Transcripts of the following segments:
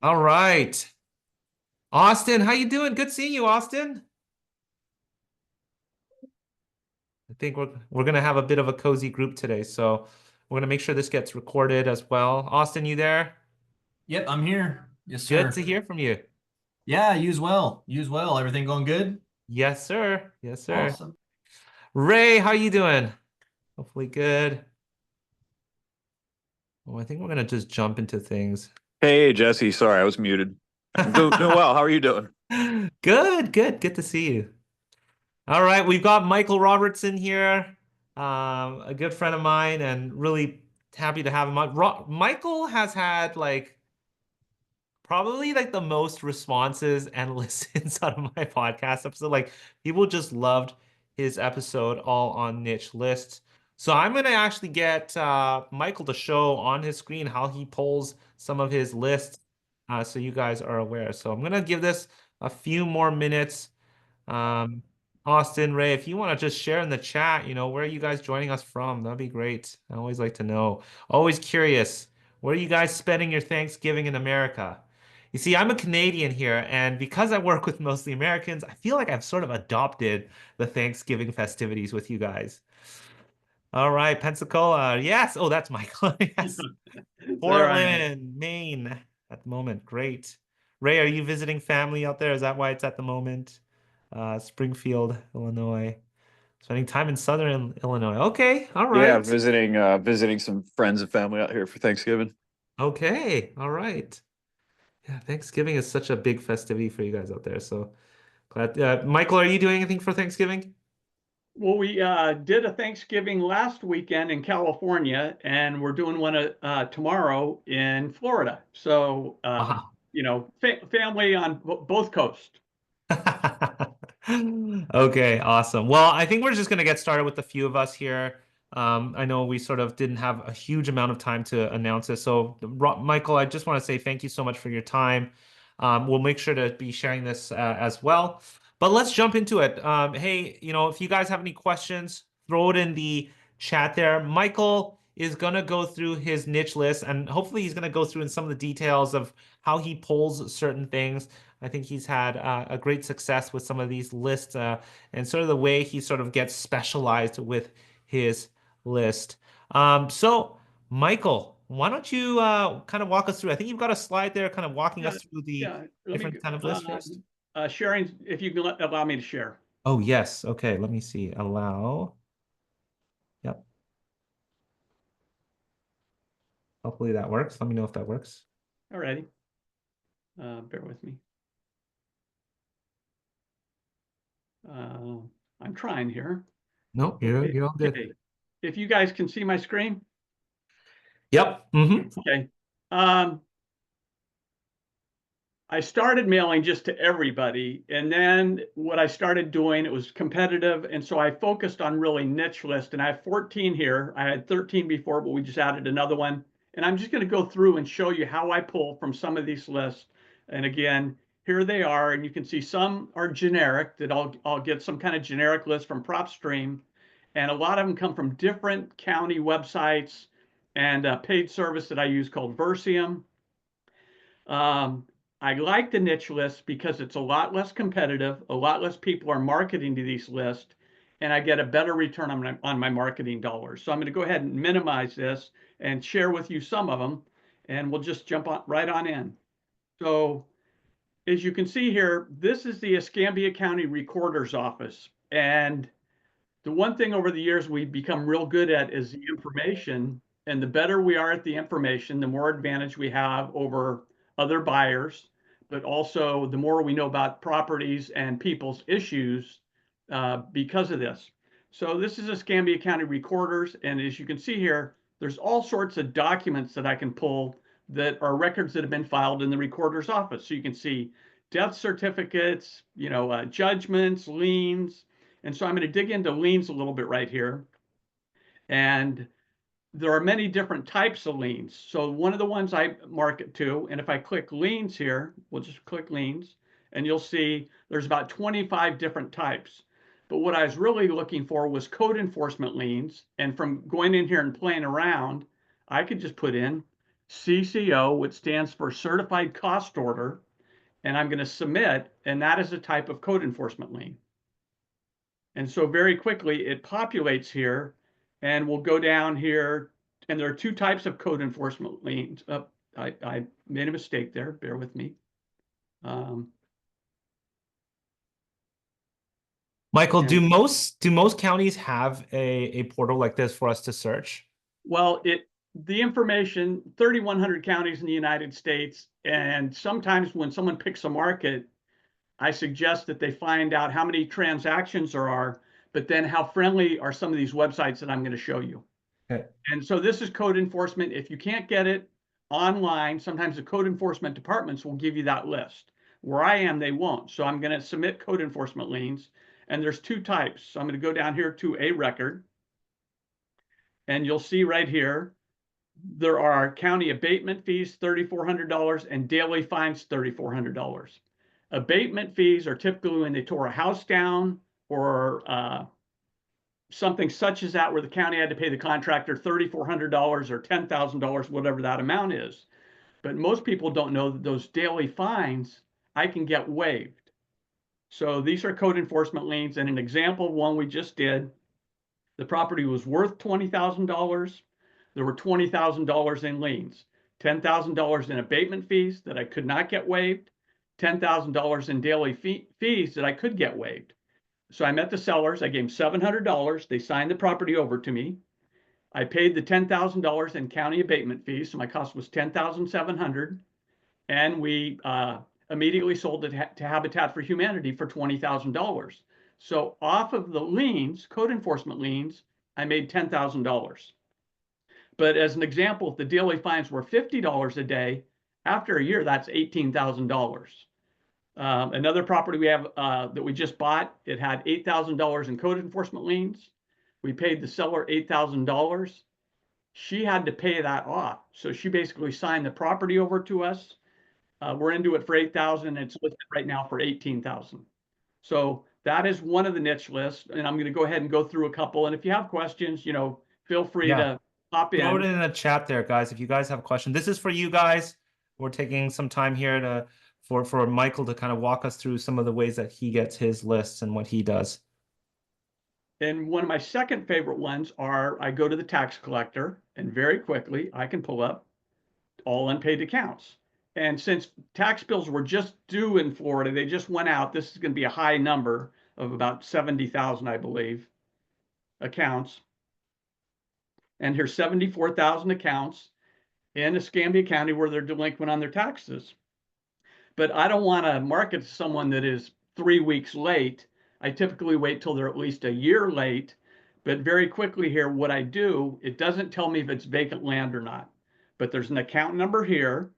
All right. Austin, how you doing? Good seeing you, Austin. I think we're gonna have a bit of a cozy group today, so we're gonna make sure this gets recorded as well. Austin, you there? Yep, I'm here. Yes, Good to sir. hear from you. Yeah, you as well. You as well. Everything going good? Yes, sir. Yes, sir. Awesome. Ray, how you doing? Hopefully good. Well, I think we're gonna just jump into things. Hey, Jesse. Sorry, I was muted. I'm doing well. How are you doing? Good, good, good to see you. All right, we've got Michael Robertson here, a good friend of mine, and really happy to have him on. Michael has had like probably like the most responses and listens out of my podcast episode. Like people just loved his episode all on niche lists. So I'm gonna actually get Michael to show on his screen how he pulls some of his lists, so you guys are aware. So I'm gonna give this a few more minutes. Um, Austin, Ray, if you want to just share in the chat, where are you guys joining us from? That'd be great. I always like to know. Always curious. Where are you guys spending your Thanksgiving in America? You see, I'm a Canadian here, and because I work with mostly Americans, I feel like I've sort of adopted the Thanksgiving festivities with you guys. All right, Pensacola. Yes. Oh, that's Michael. Yes. There I am. Portland, Maine at the moment. Great. Ray, are you visiting family out there? Is that why it's at the moment? Springfield, Illinois. Spending time in Southern Illinois. Okay. All Yeah, right. visiting some friends and family out here for Thanksgiving. Okay. All right. Yeah, Thanksgiving is such a big festivity for you guys out there. So glad. Michael, are you doing anything for Thanksgiving? Well, we did a Thanksgiving last weekend in California, and we're doing one tomorrow in Florida. So, Wow. family on both coasts. Okay, awesome. Well, I think we're just going to get started with a few of us here. I know we sort of didn't have a huge amount of time to announce this. So, Michael, I just want to say thank you so much for your time. We'll make sure to be sharing this as well. But let's jump into it. Hey, if you guys have any questions, throw it in the chat there. Michael is going to go through his niche list, and hopefully he's going to go through in some of the details of how he pulls certain things. I think he's had a great success with some of these lists, and sort of the way he sort of gets specialized with his list. So, Michael, why don't you kind of walk us through? I think you've got a slide there kind of walking Yeah, us through the yeah. Let me different kind of lists first. sharing if you can allow me to share. Oh, yes. Okay, let me see. Allow. Yep. Hopefully that works. Let me know if that works. Alrighty. Bear with me. Uh, I'm trying here. No, you're Okay. you're all good. Okay. If you guys can see my screen. Yep. Okay. I started mailing just to everybody. And then what I started doing, it was competitive. And so I focused on really niche list. And I have 14 here. I had 13 before, but we just added another one. And I'm just going to go through and show you how I pull from some of these lists. And again, here they are. And you can see some are generic that I'll get some kind of generic list from PropStream. And a lot of them come from different county websites and a paid service that I use called Versium. I like the niche list because it's a lot less competitive, a lot less people are marketing to these lists, and I get a better return on my marketing dollars. So I'm going to go ahead and minimize this and share with you some of them, and we'll just jump right on in. So as you can see here, this is the Escambia County Recorder's Office. And the one thing over the years we've become real good at is the information. And the better we are at the information, the more advantage we have over other buyers, but also the more we know about properties and people's issues because of this. So this is Escambia County Recorders. And as you can see here, there's all sorts of documents that I can pull that are records that have been filed in the recorder's office. So you can see death certificates, judgments, liens. And so I'm going to dig into liens a little bit right here. And there are many different types of liens. So one of the ones I market to, and if I click liens here, we'll just click liens, and you'll see there's about 25 different types. But what I was really looking for was code enforcement liens. And from going in here and playing around, I could just put in CCO, which stands for Certified Cost Order, and I'm going to submit, and that is a type of code enforcement lien. And so very quickly it populates here, and we'll go down here, and there are two types of code enforcement liens. I made a mistake there, bear with me. Michael, And- do most counties have a portal like this for us to search? Well, the information, 3,100 counties in the United States, and sometimes when someone picks a market, I suggest that they find out how many transactions there are, but then how friendly are some of these websites that I'm going to show you. Okay. And so this is code enforcement. If you can't get it online, sometimes the code enforcement departments will give you that list. Where I am, they won't. So I'm going to submit code enforcement liens, and there's two types. So I'm going to go down here to a record, and you'll see right here, there are county abatement fees, $3,400, and daily fines, $3,400. Abatement fees are typically when they tore a house down or something such as that, where the county had to pay the contractor $3,400 or $10,000, whatever that amount is. But most people don't know that those daily fines I can get waived. So these are code enforcement liens, and an example of one we just did, the property was worth $20,000. There were $20,000 in liens, $10,000 in abatement fees that I could not get waived, $10,000 in daily fees that I could get waived. So I met the sellers. I gave them $700. They signed the property over to me. I paid the $10,000 in county abatement fees. So my cost was $10,700. And we immediately sold it to Habitat for Humanity for $20,000. So off of the liens, code enforcement liens, I made $10,000. But as an example, if the daily fines were $50 a day, after a year, that's $18,000. Another property we have that we just bought, it had $8,000 in code enforcement liens. We paid the seller $8,000. She had to pay that off. So she basically signed the property over to us. We're into it for $8,000. It's listed right now for $18,000. So that is one of the niche lists. And I'm going to go ahead and go through a couple. And if you have questions, feel free to pop in. Throw it in the chat there, guys. If you guys have a question, this is for you guys. We're taking some time here for Michael to kind of walk us through some of the ways that he gets his lists and what he does. And one of my second favorite ones are, I go to the tax collector, and very quickly I can pull up all unpaid accounts. And since tax bills were just due in Florida, they just went out. This is going to be a high number of about 70,000, I believe, accounts. And here's 74,000 accounts in Escambia County where they're delinquent on their taxes. But I don't want to market to someone that is 3 weeks late. I typically wait till they're at least a year late. But very quickly here, what I do, it doesn't tell me if it's vacant land or not. But there's an account number here.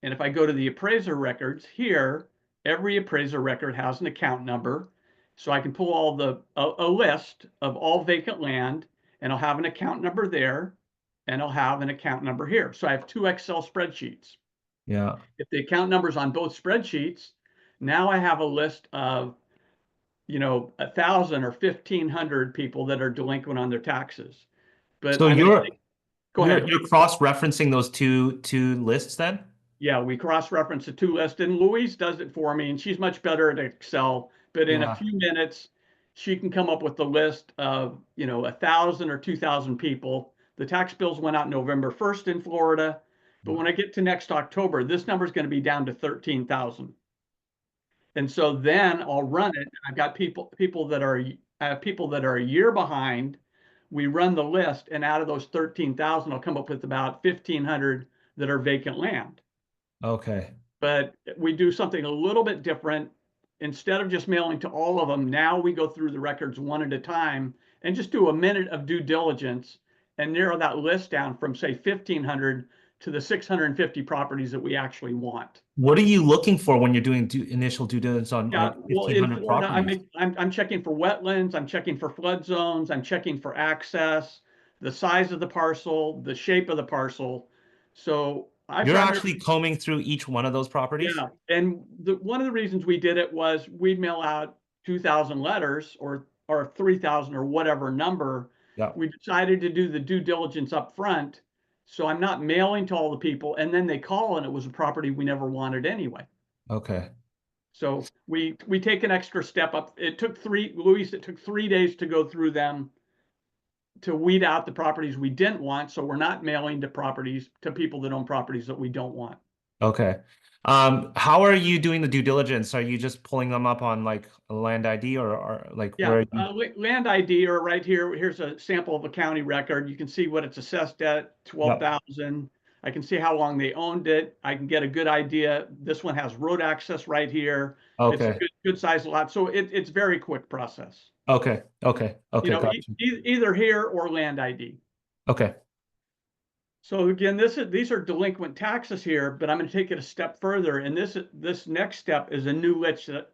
And if I go to the appraiser records here, every appraiser record has an account number. So I can pull all a list of all vacant land, and I'll have an account number there, and I'll have an account number here. So I have two Excel spreadsheets. Yeah. If the account number's on both spreadsheets, now I have a list of 1,000 or 1,500 people that are delinquent on their taxes. But So you're cross-referencing those two lists then? Yeah, we cross-reference the two lists, and Louise does it for me, and she's much better at Excel. But in a few minutes, she can come up with the list of 1,000 or 2,000 people. The tax bills went out November 1st in Florida, but when I get to next October, this number is going to be down to 13,000. And so then I'll run it. I've got people that are a year behind. We run the list, and out of those 13,000, I'll come up with about 1,500 that are vacant land. Okay. But we do something a little bit different. Instead of just mailing to all of them, now we go through the records one at a time and just do a minute of due diligence and narrow that list down from, say, 1,500 to the 650 properties that we actually want. What are you looking for when you're doing initial due diligence on like 1,500 properties? I'm checking for wetlands, I'm checking for flood zones, I'm checking for access, the size of the parcel, the shape of the parcel. So you're actually combing through each one of those properties? Yeah, and one of the reasons we did it was we'd mail out 2,000 letters or 3,000 or whatever number, Yeah. we decided to do the due diligence up front. So I'm not mailing to all the people, and then they call and it was a property we never wanted anyway. Okay. So we take an extra step up. It took 3 days to go through them to weed out the properties we didn't want. So we're not mailing to people that own properties that we don't want. Okay. How are you doing the due diligence? Are you just pulling them up on like a land ID or like Yeah, where are you? land ID or right here. Here's a sample of a county record. You can see what it's assessed at, 12,000. I can see how long they owned it. I can get a good idea. This one has road access right here. It's a Okay. good size lot. So it's very quick process. Okay. Okay. You Okay. know, Got you. either here or land ID. Okay. So again, these are delinquent taxes here, but I'm going to take it a step further. And this next step is a new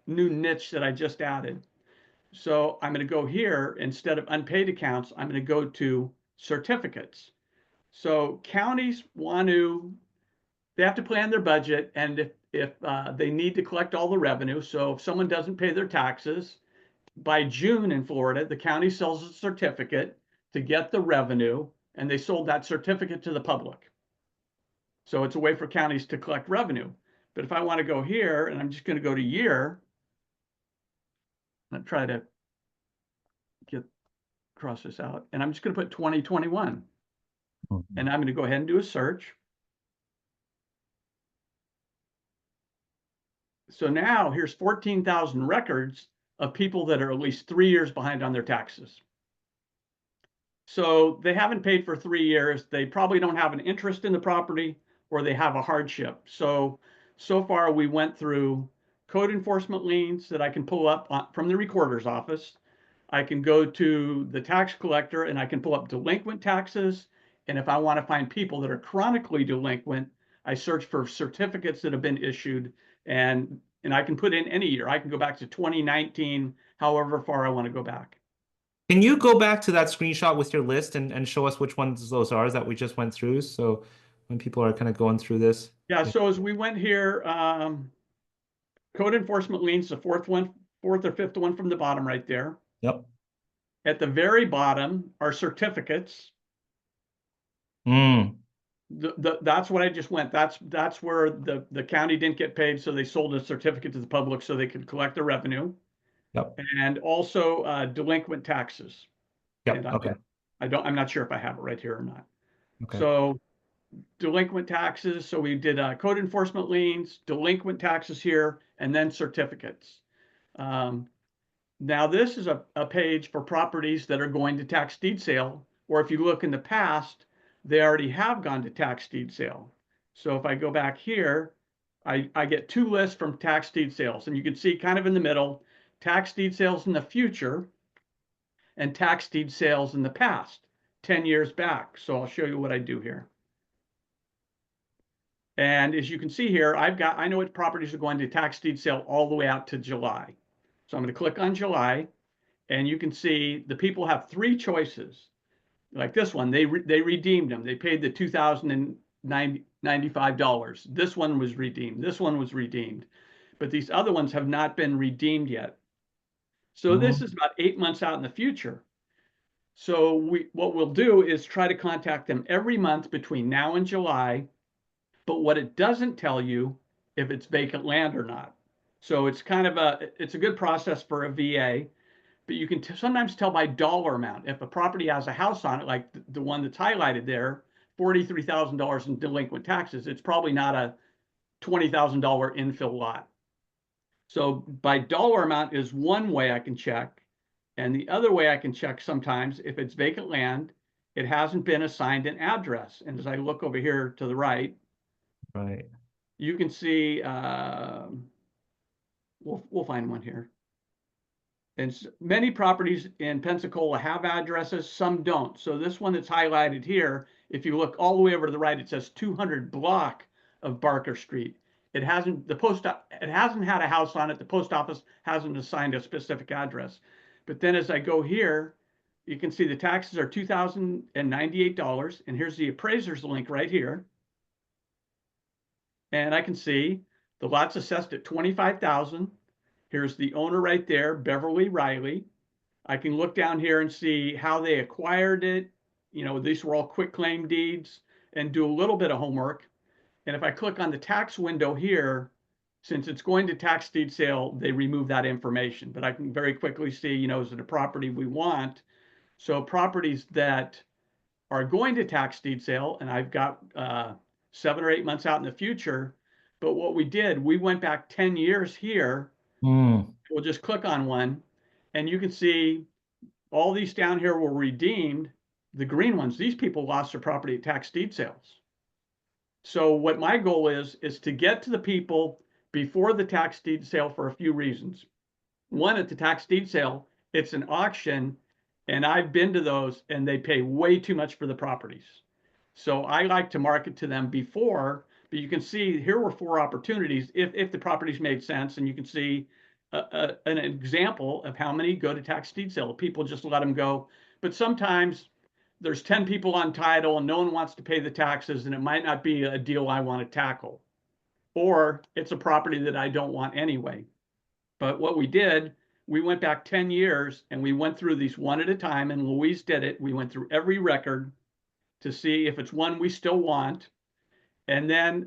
niche that I just added. So I'm going to go here, instead of unpaid accounts, I'm going to go to certificates. So counties they have to plan their budget, and if they need to collect all the revenue. So if someone doesn't pay their taxes by June in Florida, the county sells a certificate to get the revenue, and they sold that certificate to the public. So it's a way for counties to collect revenue. But if I want to go here, and I'm just going to go to year, and try to cross this out, and I'm just going to put 2021. And I'm going to go ahead and do a search. So now here's 14,000 records of people that are at least 3 years behind on their taxes. So they haven't paid for 3 years. They probably don't have an interest in the property, or they have a hardship. So far we went through code enforcement liens that I can pull up from the recorder's office. I can go to the tax collector and I can pull up delinquent taxes. And if I want to find people that are chronically delinquent, I search for certificates that have been issued, and I can put in any year. I can go back to 2019, however far I want to go back. Can you go back to that screenshot with your list and show us which ones those are that we just went through? So when people are kind of going through this. Yeah, so as we went here, code enforcement liens, the fourth or fifth one from the bottom right there. Yep. At the very bottom are certificates. Mm. That's what I just went. That's where the county didn't get paid, so they sold a certificate to the public so they could collect the revenue. Yep. And also delinquent taxes. Yep. And Okay. I'm not sure if I have it right here or not. Okay. So delinquent taxes. So we did code enforcement liens, delinquent taxes here, and then certificates. Now this is a page for properties that are going to tax deed sale, or if you look in the past, they already have gone to tax deed sale. So if I go back here, I get 2 lists from tax deed sales, and you can see kind of in the middle, tax deed sales in the future and tax deed sales in the past, 10 years back. So I'll show you what I do here. And as you can see here, I know what properties are going to tax deed sale all the way out to July. So I'm going to click on July, and you can see the people have 3 choices. Like this one, they redeemed them. They paid the $2,095. This one was redeemed. This one was redeemed. But these other ones have not been redeemed yet. So this is about 8 months out in the future. So what we'll do is try to contact them every month between now and July. But what it doesn't tell you if it's vacant land or not. So it's kind of it's a good process for a VA, but you can sometimes tell by dollar amount. If a property has a house on it, like the one that's highlighted there, $43,000 in delinquent taxes, it's probably not a $20,000 infill lot. So by dollar amount is one way I can check. And the other way I can check sometimes, if it's vacant land, it hasn't been assigned an address. And as I look over here to the right, you can see, we'll find one here. And many properties in Pensacola have addresses, some don't. So this one that's highlighted here, if you look all the way over to the right, it says 200 block of Barker Street. It hasn't had a house on it. The post office hasn't assigned a specific address. But then as I go here, you can see the taxes are $2,098. And here's the appraiser's link right here. And I can see the lot's assessed at $25,000. Here's the owner right there, Beverly Riley. I can look down here and see how they acquired it. You know, these were all quick claim deeds, and do a little bit of homework. And if I click on the tax window here, since it's going to tax deed sale, they remove that information. But I can very quickly see, you know, is it a property we want? So properties that are going to tax deed sale, and I've got 7 or 8 months out in the future. But what we did, we went back 10 years here. We'll just click on one, and you can see all these down here were redeemed. The green ones, these people lost their property at tax deed sales. So what my goal is to get to the people before the tax deed sale for a few reasons. One, at the tax deed sale, it's an auction, and I've been to those, and they pay way too much for the properties. So I like to market to them before, but you can see here were 4 opportunities if the properties made sense, and you can see an example of how many go to tax deed sale. People just let them go. But sometimes there's 10 people on title and no one wants to pay the taxes, and it might not be a deal I want to tackle. Or it's a property that I don't want anyway. But what we did, we went back 10 years and we went through these one at a time, and Louise did it. We went through every record to see if it's one we still want. And then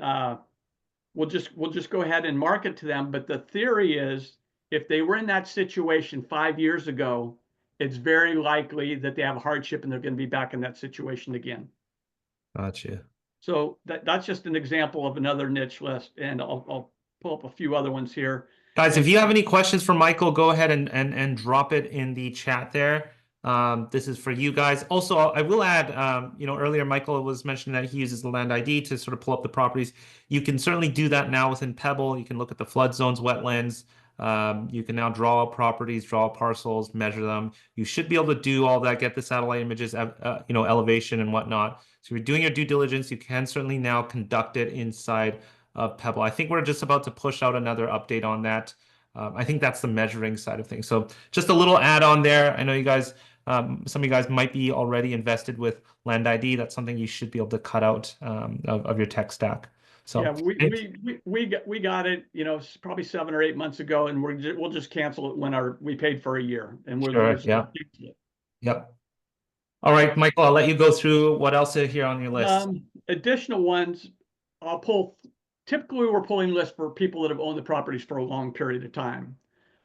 we'll just go ahead and market to them. But the theory is, if they were in that situation 5 years ago, it's very likely that they have a hardship and they're going to be back in that situation again. Gotcha. So that's just an example of another niche list, and I'll pull up a few other ones here. Guys, if you have any questions for Michael, go ahead and drop it in the chat there. This is for you guys. Also, I will add, you know, earlier Michael was mentioning that he uses the land ID to sort of pull up the properties. You can certainly do that now within Pebble. You can look at the flood zones, wetlands. You can now draw properties, draw parcels, measure them. You should be able to do all that, get the satellite images, you know, elevation and whatnot. So if you're doing your due diligence, you can certainly now conduct it inside of Pebble. I think we're just about to push out another update on that. I think that's the measuring side of things. So just a little add-on there. I know you guys, some of you guys might be already invested with Land ID. That's something you should be able to cut out of your tech stack. So yeah, we got it, you know, probably 7 or 8 months ago, and we'll just cancel it when we paid for a year, and sure, yeah. Yep. All right, Michael, I'll let you go through what else is here on your list. Additional ones, I'll pull. Typically, we're pulling lists for people that have owned the properties for a long period of time.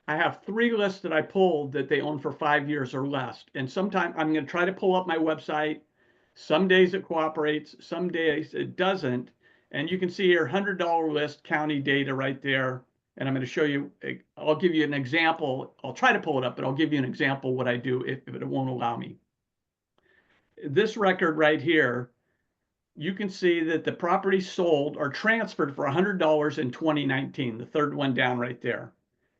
I have 3 lists that I pulled that they own for 5 years or less. And sometime I'm going to try to pull up my website. Some days it cooperates, some days it doesn't. And you can see here, $100 list, county data right there. And I'm going to show you, I'll give you an example. I'll try to pull it up, but I'll give you an example what I do if it won't allow me. This record right here, you can see that the property sold or transferred for $100 in 2019, the third one down right there.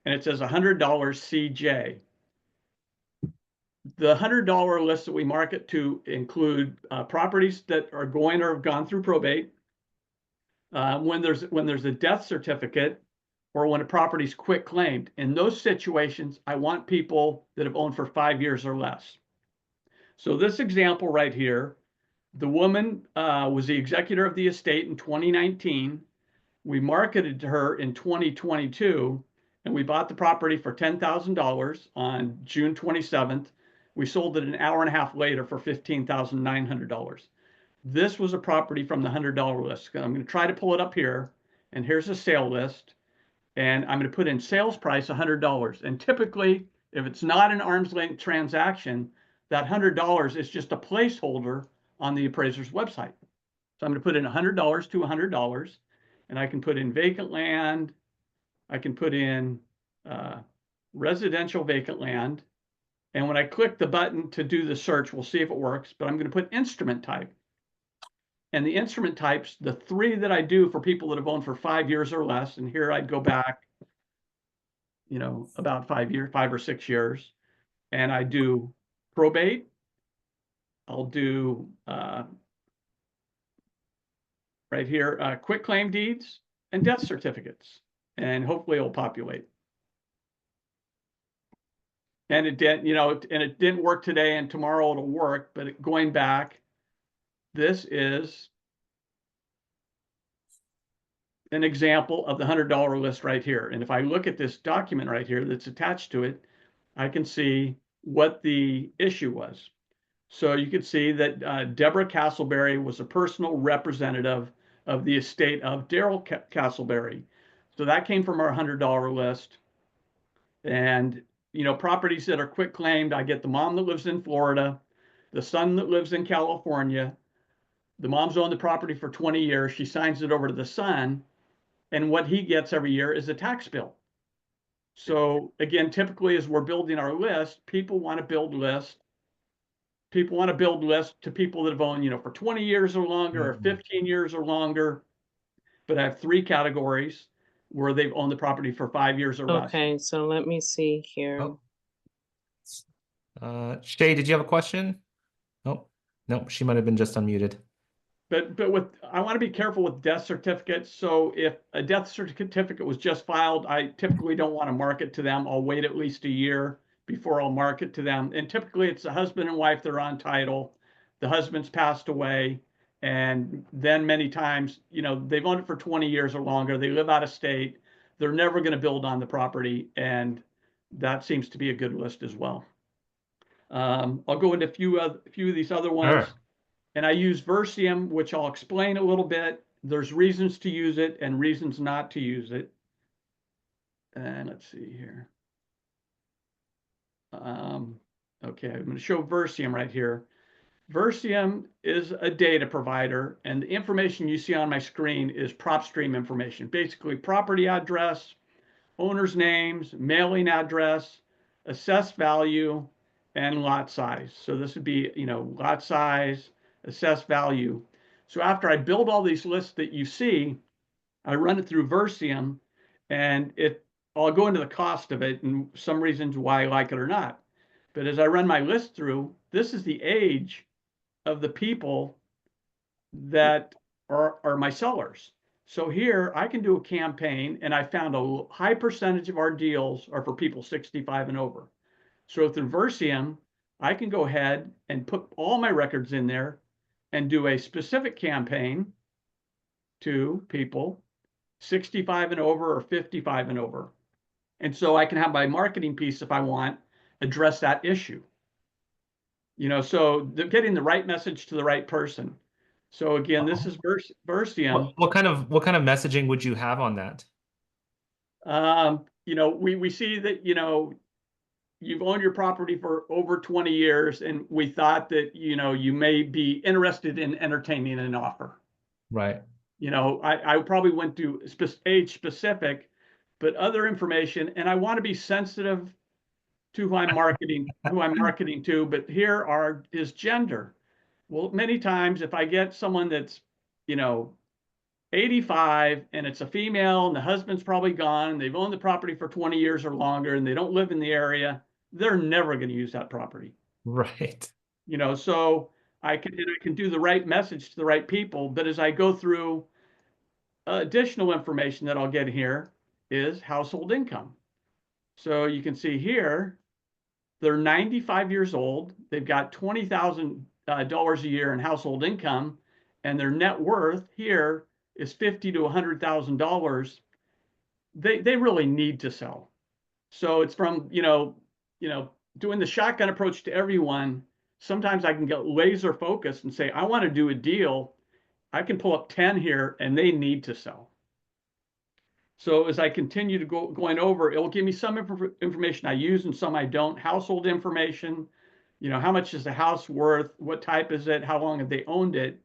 And it says $100 CJ. The $100 list that we market to include properties that are going or have gone through probate, when there's a death certificate, or when a property's quit claimed. In those situations, I want people that have owned for 5 years or less. So this example right here, the woman was the executor of the estate in 2019. We marketed to her in 2022, and we bought the property for $10,000 on June 27th. We sold it an hour and a half later for $15,900. This was a property from the $100 list. I'm going to try to pull it up here, and here's a sale list, and I'm going to put in sales price $100. And typically, if it's not an arm's length transaction, that $100 is just a placeholder on the appraiser's website. So I'm going to put in $100 to $100, and I can put in vacant land. I can put in residential vacant land. And when I click the button to do the search, we'll see if it works, but I'm going to put instrument type. And the instrument types, the 3 that I do for people that have owned for 5 years or less, and here I'd go back, you know, about 5 or 6 years, and I do probate. I'll do right here, quit claim deeds and death certificates, and hopefully it'll populate. And it did, you know, and it didn't work today, and tomorrow it'll work. But going back, this is an example of the $100 list right here. And if I look at this document right here that's attached to it, I can see what the issue was. So you can see that Deborah Castleberry was a personal representative of the estate of Daryl Castleberry. So that came from our $100 list. And, you know, properties that are quick claimed, I get the mom that lives in Florida, the son that lives in California. The mom's owned the property for 20 years. She signs it over to the son. And what he gets every year is a tax bill. So again, typically as we're building our list, people want to build lists. People want to build lists to people that have owned, you know, for 20 years or longer, or 15 years or longer. But I have 3 categories where they've owned the property for 5 years or less. Okay, so let me see here. Oh. Shay, did you have a question? Oh, no, she might have been just unmuted. But I want to be careful with death certificates. So if a death certificate was just filed, I typically don't want to market to them. I'll wait at least a year before I'll market to them. And typically it's the husband and wife that are on title. The husband's passed away. And then many times, you know, they've owned it for 20 years or longer. They live out of state. They're never going to build on the property. And that seems to be a good list as well. I'll go into a few of these other ones. Sure. And I use Versium, which I'll explain a little bit. There's reasons to use it and reasons not to use it. And let's see here. Okay, I'm going to show Versium right here. Versium is a data provider, and the information you see on my screen is prop stream information, basically property address, owner's names, mailing address, assessed value, and lot size. So this would be, you know, lot size, assessed value. So after I build all these lists that you see, I run it through Versium, and I'll go into the cost of it and some reasons why I like it or not. But as I run my list through, this is the age of the people that are my sellers. So here I can do a campaign, and I found a high percentage of our deals are for people 65 and over. So through Versium, I can go ahead and put all my records in there and do a specific campaign to people 65 and over or 55 and over. And so I can have my marketing piece, if I want, address that issue. You know, so they're getting the right message to the right person. So again, this is Versium. What kind of messaging would you have on that? You know, we see that, you know, you've owned your property for over 20 years, and we thought that, you know, you may be interested in entertaining an offer. Right. You know, I probably went to age specific, but other information, and I want to be sensitive to who I'm marketing, to, but here is gender. Well, many times if I get someone that's, you know, 85 and it's a female and the husband's probably gone and they've owned the property for 20 years or longer and they don't live in the area, they're never going to use that property. Right. You know, so I can do the right message to the right people. But as I go through additional information that I'll get here is household income. So you can see here, they're 95 years old. They've got $20,000 a year in household income, and their net worth here is $50,000 to $100,000. They really need to sell. So it's from, you know, doing the shotgun approach to everyone. Sometimes I can get laser focused and say, I want to do a deal. I can pull up 10 here and they need to sell. So as I continue to going over, it'll give me some information I use and some I don't. Household information, you know, how much is the house worth? What type is it? How long have they owned it?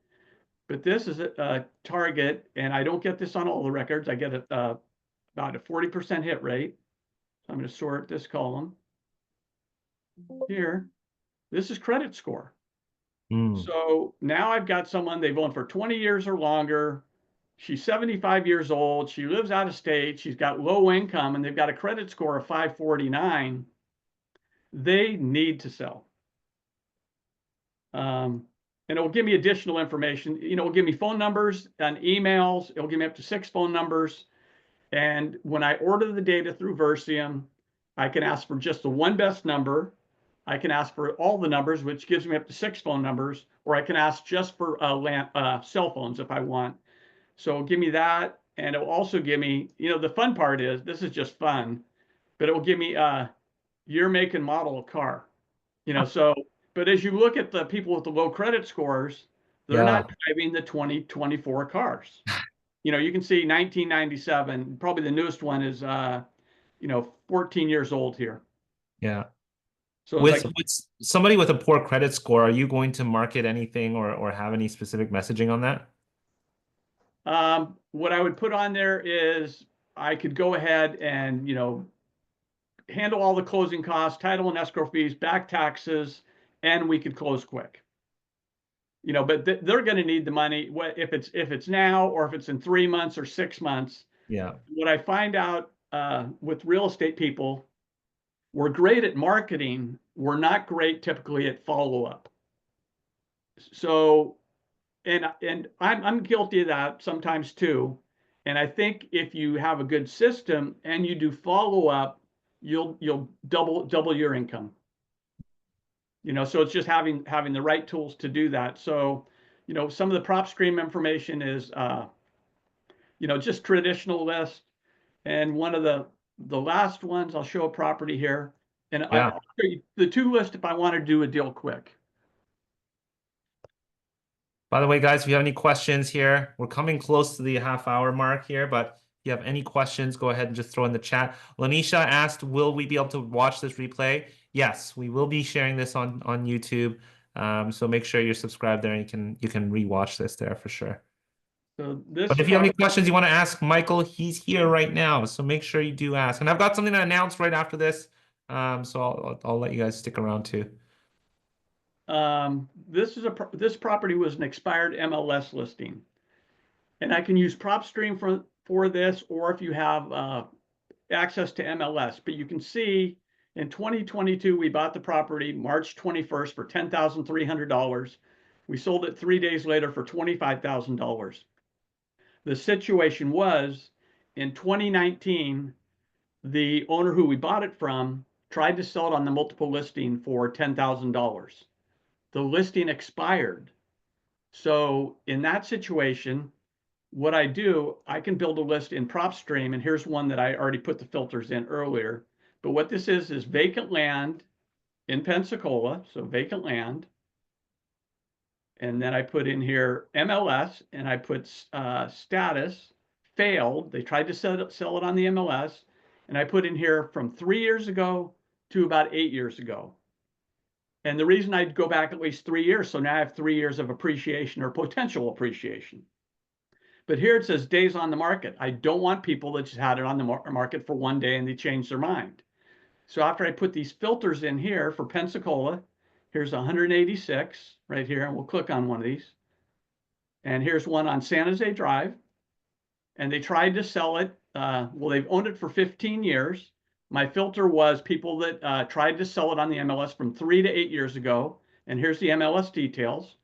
But this is a target, and I don't get this on all the records. I get about a 40% hit rate. So I'm going to sort this column here. This is credit score. So now I've got someone they've owned for 20 years or longer. She's 75 years old. She lives out of state. She's got low income, and they've got a credit score of 549. They need to sell. And it'll give me additional information. You know, it'll give me phone numbers and emails. It'll give me up to 6 phone numbers. And when I order the data through Versium, I can ask for just the one best number. I can ask for all the numbers, which gives me up to 6 phone numbers, or I can ask just for cell phones if I want. So give me that. and it will also give me, the fun part is, this is just fun, but it will give me year, make, and model of car. So, but as you look at the people with the low credit scores, they're Yeah. not driving the 2024 cars. You can see 1997, probably the newest one is 14 years old here. Yeah. So With somebody with a poor credit score, are you going to market anything or have any specific messaging on that? what I would put on there is I could go ahead and, handle all the closing costs, title and escrow fees, back taxes, and we could close quick. But they're going to need the money, if it's now or if it's in 3 months or 6 months. Yeah. What I find out with real estate people, we're great at marketing. We're not great typically at follow-up. So, and I'm guilty of that sometimes too. And I think if you have a good system and you do follow-up, you'll double your income. So it's just having the right tools to do that. So, some of the prop stream information is just traditional list. And one of the last ones, I'll show a property here. And Yeah. I'll show you the two list if I want to do a deal quick. By the way, guys, if you have any questions here, we're coming close to the half-hour mark here, but if you have any questions, go ahead and just throw in the chat. Lanisha asked, will we be able to watch this replay? Yes, we will be sharing this on YouTube. So make sure you're subscribed there and you can rewatch this there for sure. So this But if you have any questions you want to ask Michael, he's here right now. So make sure you do ask. And I've got something to announce right after this. So I'll let you guys stick around too. This property was an expired MLS listing, and I can use PropStream for this, or if you have access to MLS. But you can see in 2022 we bought the property March 21st for $10,300. We sold it 3 days later for $25,000. The situation was in 2019, the owner who we bought it from tried to sell it on the multiple listing for $10,000. The listing expired. So in that situation, what I do, I can build a list in PropStream, and here's one that I already put the filters in earlier. But what this is vacant land in Pensacola, so vacant land. And then I put in here MLS, and I put status, failed. They tried to sell it on the MLS. And I put in here from 3 years ago to about 8 years ago. And the reason I'd go back at least 3 years, so now I have 3 years of appreciation or potential appreciation. But here it says days on the market. I don't want people that just had it on the market for 1 day and they changed their mind. So after I put these filters in here for Pensacola, here's 186 right here, and we'll click on one of these. And here's one on San Jose Drive. And they tried to sell it. Well, they've owned it for 15 years. My filter was people that tried to sell it on the MLS from 3 to 8 years ago. And here's the MLS details.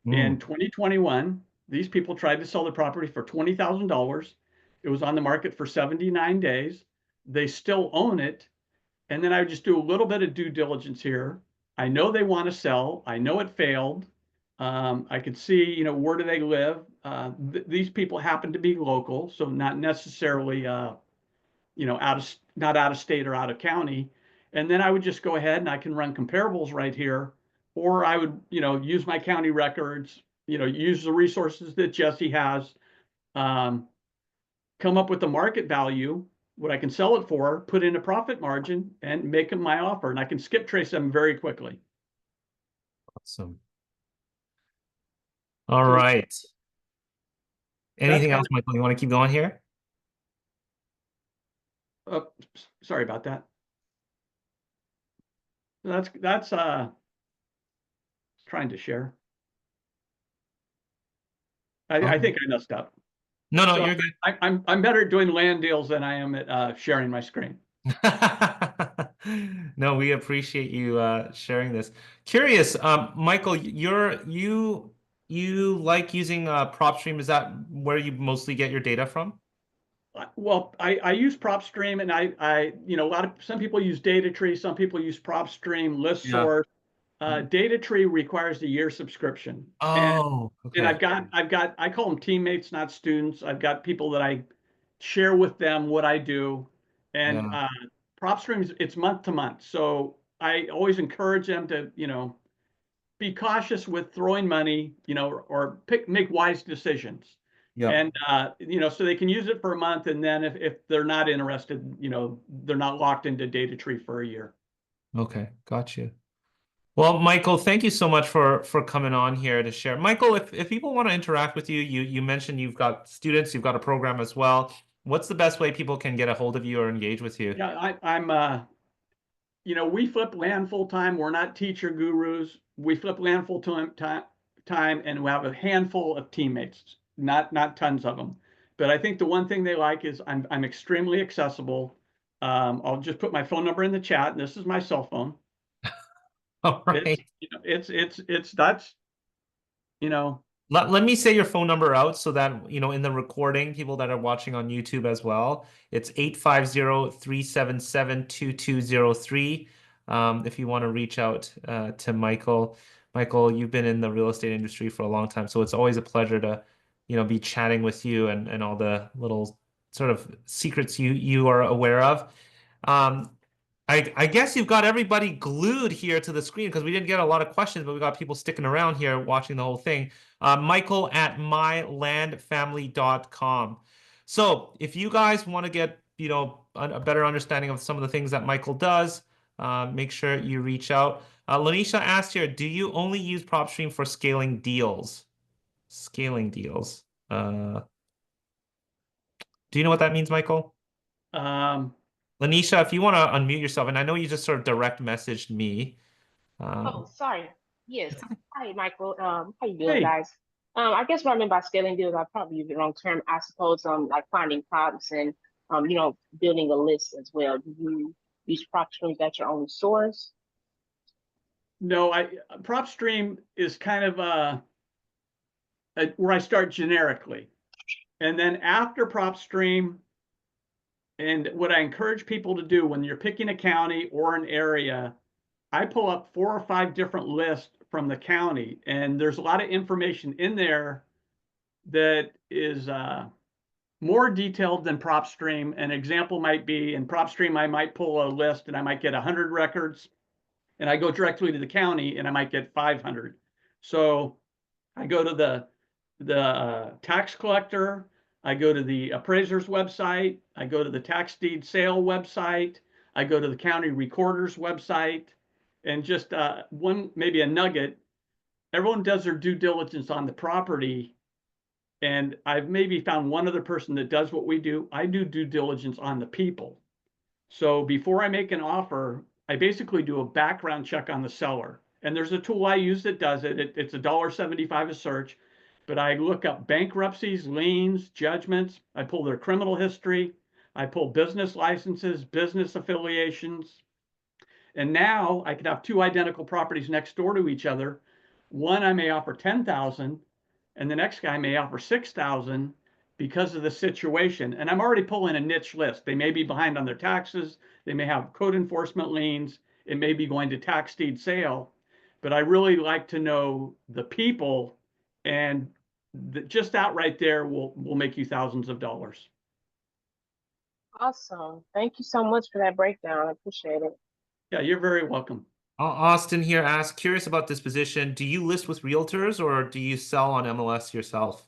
In 2021, these people tried to sell the property for $20,000. It was on the market for 79 days. They still own it. And then I would just do a little bit of due diligence here. I know they want to sell. I know it failed. I could see, where do they live? These people happen to be local, so not necessarily, not out of state or out of county. And then I would just go ahead and I can run comparables right here, or I would, use my county records, use the resources that Jesse has, come up with the market value, what I can sell it for, put in a profit margin, and make them my offer. And I can skip trace them very quickly. Awesome. All right. Anything else, Michael? You want to keep going here? Sorry about that. That's trying to share. I think I messed up. No, So you're good. I'm better at doing land deals than I am at sharing my screen. No, we appreciate you sharing this. Curious, Michael, you like using PropStream? Is that where you mostly get your data from? Well, I use PropStream, and I some people use DataTree, some people use PropStream, ListSource. Data Tree requires a year subscription. Oh, And okay. I call them teammates, not students. I've got people that I share with them what I do. And Yeah. PropStream, it's month to month. So I always encourage them to, be cautious with throwing money, or make wise decisions. Yeah. And, so they can use it for a month. And then if they're not interested, they're not locked into Data Tree for a year. Okay. Got you. Well, Michael, thank you so much for coming on here to share. Michael, if people want to interact with you, you mentioned you've got students, you've got a program as well. What's the best way people can get a hold of you or engage with you? Yeah, I'm we flip land full time. We're not teacher gurus. We flip land full time, and we have a handful of teammates, not tons of them. But I think the one thing they like is I'm extremely accessible. I'll just put my phone number in the chat, and this is my cell phone. All It's right. it's that's Let me say your phone number out so that, in the recording, people that are watching on YouTube as well, it's 850-377-2203. If you want to reach out to Michael. Michael, you've been in the real estate industry for a long time, so it's always a pleasure to, be chatting with you and all the little sort of secrets you are aware of. Um, I guess you've got everybody glued here to the screen because we didn't get a lot of questions, but we got people sticking around here watching the whole thing. Michael at mylandfamily.com. So if you guys want to get, a better understanding of some of the things that Michael does, make sure you reach out. Lanisha asked here, do you only use PropStream for scaling deals? Scaling deals. Do you know what that means, Michael? um, Lanisha, if you want to unmute yourself, and I know you just sort of direct messaged me. Oh, sorry. Yes. Hi, Michael. How you doing, hey, guys? I guess what I mean by scaling deals, I probably use the wrong term. I suppose like finding comps and building a list as well. Do you use PropStream as your only source? no, PropStream is kind of where I start generically, and then after PropStream. And what I encourage people to do when you're picking a county or an area, I pull up 4 or 5 different lists from the county, and there's a lot of information in there that is more detailed than PropStream. An example might be in PropStream, I might pull a list and I might get 100 records, and I go directly to the county and I might get 500. So I go to the tax collector, I go to the appraiser's website, I go to the tax deed sale website, I go to the county recorder's website, and just maybe a nugget. Everyone does their due diligence on the property, and I've maybe found one other person that does what we do. I do due diligence on the people. So before I make an offer, I basically do a background check on the seller. And there's a tool I use that does it. It's $1.75 a search, but I look up bankruptcies, liens, judgments. I pull their criminal history. I pull business licenses, business affiliations. And now I could have 2 identical properties next door to each other. One I may offer 10,000, and the next guy may offer 6,000 because of the situation. And I'm already pulling a niche list. They may be behind on their taxes. They may have code enforcement liens. It may be going to tax deed sale. But I really like to know the people, and just that right there will make you thousands of dollars. Awesome. Thank you so much for that breakdown. I appreciate it. Yeah, you're very welcome. Austin here asks, curious about this position. Do you list with realtors or do you sell on MLS yourself?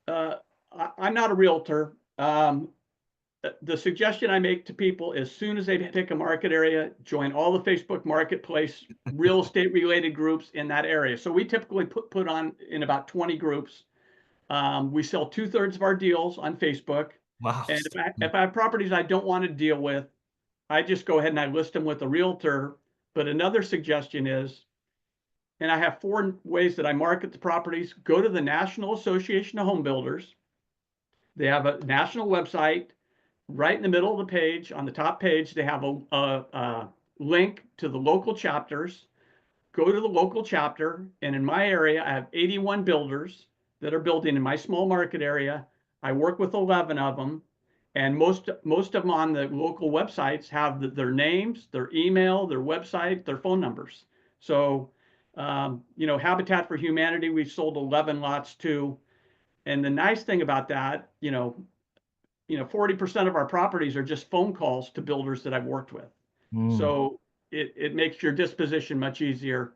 I'm not a realtor. The suggestion I make to people as soon as they pick a market area, join all the Facebook Marketplace real estate related groups in that area. So we typically put on in about 20 groups. We sell 2/3 of our deals on Facebook. Wow. And if I have properties I don't want to deal with, I just go ahead and I list them with a realtor. But another suggestion is, and I have 4 ways that I market the properties. Go to the National Association of Home Builders. They have a national website. Right in the middle of the page, on the top page, they have a link to the local chapters. Go to the local chapter, and in my area, I have 81 builders that are building in my small market area. I work with 11 of them, and most of them on the local websites have their names, their email, their website, their phone numbers. So Habitat for Humanity, we've sold 11 lots to. And the nice thing about that, 40% of our properties are just phone calls to builders that I've worked with. So it makes your disposition much easier.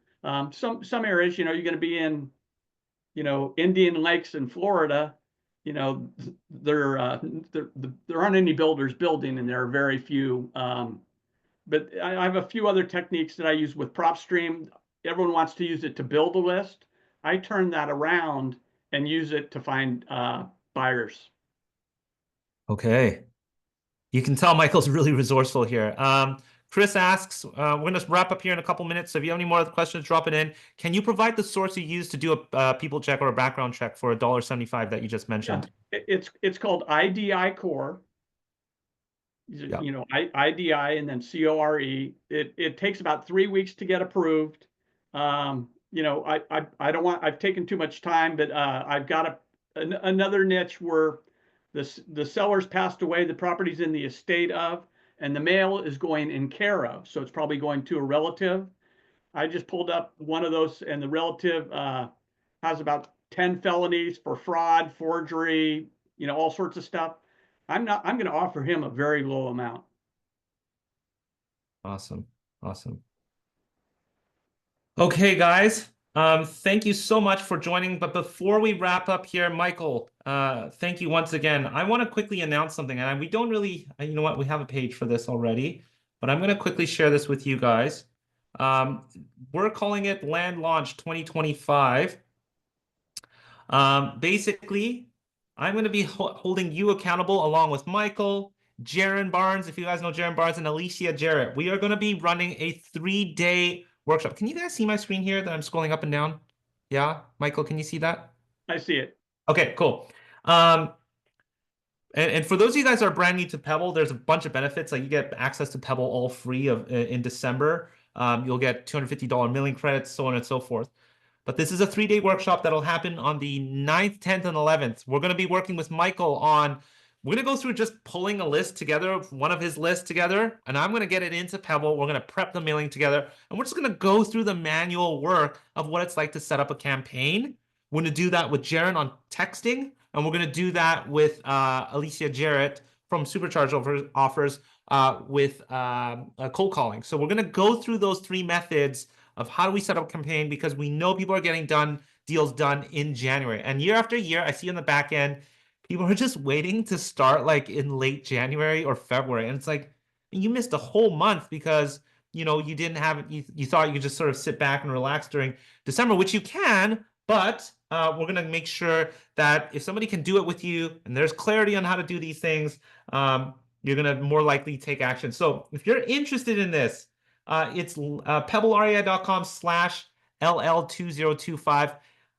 Some areas, you're going to be in, Indian Lakes in Florida, there aren't any builders building, and there are very few. But I have a few other techniques that I use with PropStream. Everyone wants to use it to build a list. I turn that around and use it to find buyers. Okay. You can tell Michael's really resourceful here. Chris asks, we're going to wrap up here in a couple minutes. So if you have any more questions, drop it in. Can you provide the source you use to do a people check or a background check for $1.75 that you just mentioned? Yeah. It's called IDI Core. Yeah. IDI and then CORE. It takes about 3 weeks to get approved. I don't want, I've taken too much time, but I've got another niche where the seller's passed away, the property's in the estate of, and the mail is going in care of. So it's probably going to a relative. I just pulled up one of those, and the relative has about 10 felonies for fraud, forgery, all sorts of stuff. I'm going to offer him a very low amount. Awesome. Okay, guys. Thank you so much for joining. But before we wrap up here, Michael, thank you once again. I want to quickly announce something. And we don't really, you know what, we have a page for this already, but I'm going to quickly share this with you guys. We're calling it Land Launch 2025. Basically, I'm going to be holding you accountable along with Michael, Jaron Barnes, if you guys know Jaron Barnes, and Alicia Jarrett. We are going to be running a 3-day workshop. Can you guys see my screen here that I'm scrolling up and down? Yeah, Michael, can you see that? I see it. Okay, cool. And for those of you guys that are brand new to Pebble, there's a bunch of benefits. Like you get access to Pebble all free in December. You'll get $250 milling credits, so on and so forth. But this is a 3-day workshop that'll happen on the 9th, 10th, and 11th. We're going to be working with Michael on, we're going to go through just pulling a list together, one of his lists together, and I'm going to get it into Pebble. We're going to prep the mailing together, and we're just going to go through the manual work of what it's like to set up a campaign. We're going to do that with Jaron on texting, and we're going to do that with Alicia Jarrett from Supercharged Offers with cold calling. So we're going to go through those 3 methods of how do we set up a campaign, because we know people are getting deals done in January. And year after year, I see on the back end, people are just waiting to start like in late January or February. And it's like, you missed a whole month because, you didn't have, you thought you could just sort of sit back and relax during December, which you can, but we're going to make sure that if somebody can do it with you and there's clarity on how to do these things, you're going to more likely take action. So if you're interested in this, it's pebblerei.com/LL2025.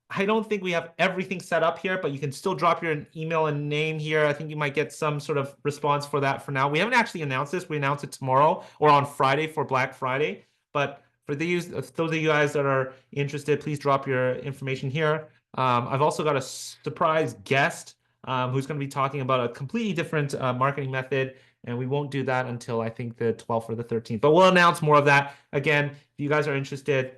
I don't think we have everything set up here, but you can still drop your email and name here. I think you might get some sort of response for that for now. We haven't actually announced this. We announce it tomorrow or on Friday for Black Friday. But for those of you guys that are interested, please drop your information here. I've also got a surprise guest who's going to be talking about a completely different marketing method. And we won't do that until I think the 12th or the 13th. But we'll announce more of that. Again, if you guys are interested,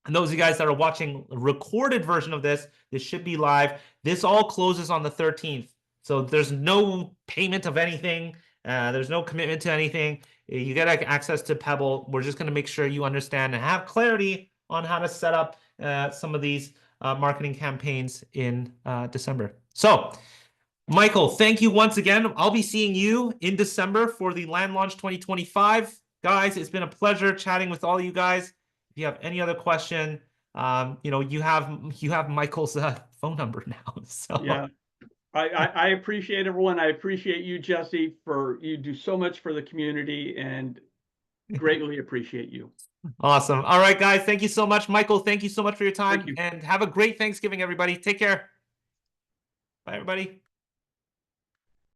and those of you guys that are watching a recorded version of this, this should be live. This all closes on the 13th. So there's no payment of anything. There's no commitment to anything. You get access to Pebble. We're just going to make sure you understand and have clarity on how to set up some of these marketing campaigns in December. So, Michael, thank you once again. I'll be seeing you in December for the Land Launch 2025. Guys, it's been a pleasure chatting with all you guys. If you have any other question, you have Michael's phone number now. So yeah, I appreciate everyone. I appreciate you, Jesse, you do so much for the community, and greatly appreciate you. Awesome. All right, guys, thank you so much. Michael, thank you so much for your time, and have a great Thanksgiving, everybody. Take care. Bye, everybody.